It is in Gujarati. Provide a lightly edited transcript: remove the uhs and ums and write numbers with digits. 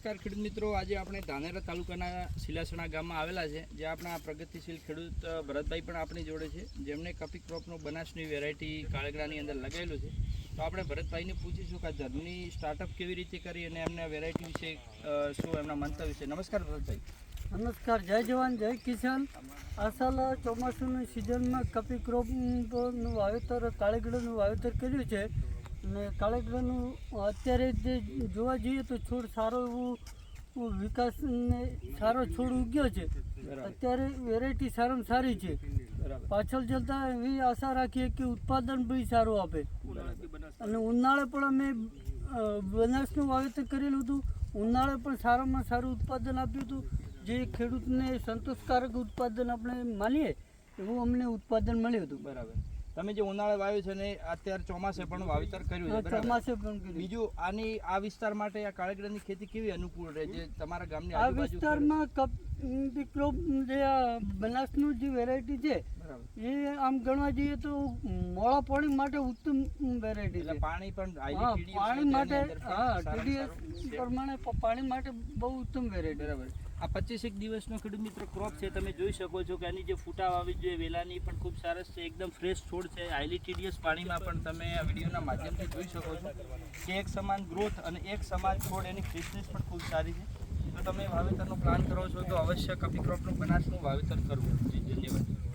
નમસ્કાર ખેડૂત મિત્રો, આજે આપણે ધાનેરા તાલુકાના સિલાસણા ગામમાં આવેલા છે, જે આપણા પ્રગતિશીલ ખેડૂત ભરતભાઈ પણ આપણી જોડે છે, જેમને કપી ક્રોપનું બનાસની વેરાયટી કાળગડાની અંદર લગાવેલું છે. તો આપણે ભરતભાઈને પૂછીશું કે જર્ની સ્ટાર્ટઅપ કેવી રીતે કરી અને એમના વેરાયટી વિશે શું એમના મંતવ્ય છે. નમસ્કાર ભરતભાઈ. નમસ્કાર, જય જવાન જય કિસાન. આ સાલ ચોમાસાની સિઝનમાં કપી ક્રોપનું વાવેતર કાળગડાનું વાવેતર કર્યું છે અને કાળગડાનું અત્યારે જે જોવા જઈએ તો છોડ સારો એવો વિકાસ ને સારો છોડ ઉગ્યો છે. અત્યારે વેરાયટી સારામાં સારી છે. પાછળ જતા એવી આશા રાખીએ કે ઉત્પાદન બી સારું આપે. અને ઉનાળે પણ અમે બનાસનું વાવેતર કરેલું હતું. ઉનાળે પણ સારામાં સારું ઉત્પાદન આપ્યું હતું. જે ખેડૂતને સંતોષકારક ઉત્પાદન આપણે માનીએ એવું અમને ઉત્પાદન મળ્યું હતું. બરાબર. તમે જે ઉનાળે વાવ્યું છે ને અત્યારે ચોમાસે પણ વાવેતર કર્યું છે. ચોમાસે પણ કર્યું. બીજું આની આ વિસ્તાર માટે આ કાળગડાની ખેતી કેવી અનુકૂળ રહે છે તમારા ગામની આ વિસ્તારમાં કપી ક્રોપ જે બનાસનું જે વેરાયટી છે એ આમ ગણવા જઈએ તો મોળા પાણી માટે ઉત્તમ વેરાયટી છે. પાણી પણ પાણી માટે TDS પ્રમાણે પાણી માટે બહુ ઉત્તમ વેરાયટી. બરાબર. આ 25 દિવસનો ખેડૂત મિત્રો ક્રોપ છે. તમે જોઈ શકો છો કે આની જે ફૂટા વાવી જોઈએ વેલાની પણ ખૂબ સરસ છે. એકદમ ફ્રેશ છોડ છે. હાઈલી TDS પાણીમાં પણ તમે આ વિડીયોના માધ્યમથી જોઈ શકો છો કે એક સમાન ગ્રોથ અને એક સમાન છોડ, એની ફ્રેશનેસ પણ ખૂબ સારી છે. તો તમે વાવેતરનો પ્લાન કરો છો તો અવશ્ય કપી ક્રોપનું બનાસનું વાવેતર કરવું. ધન્યવાદ.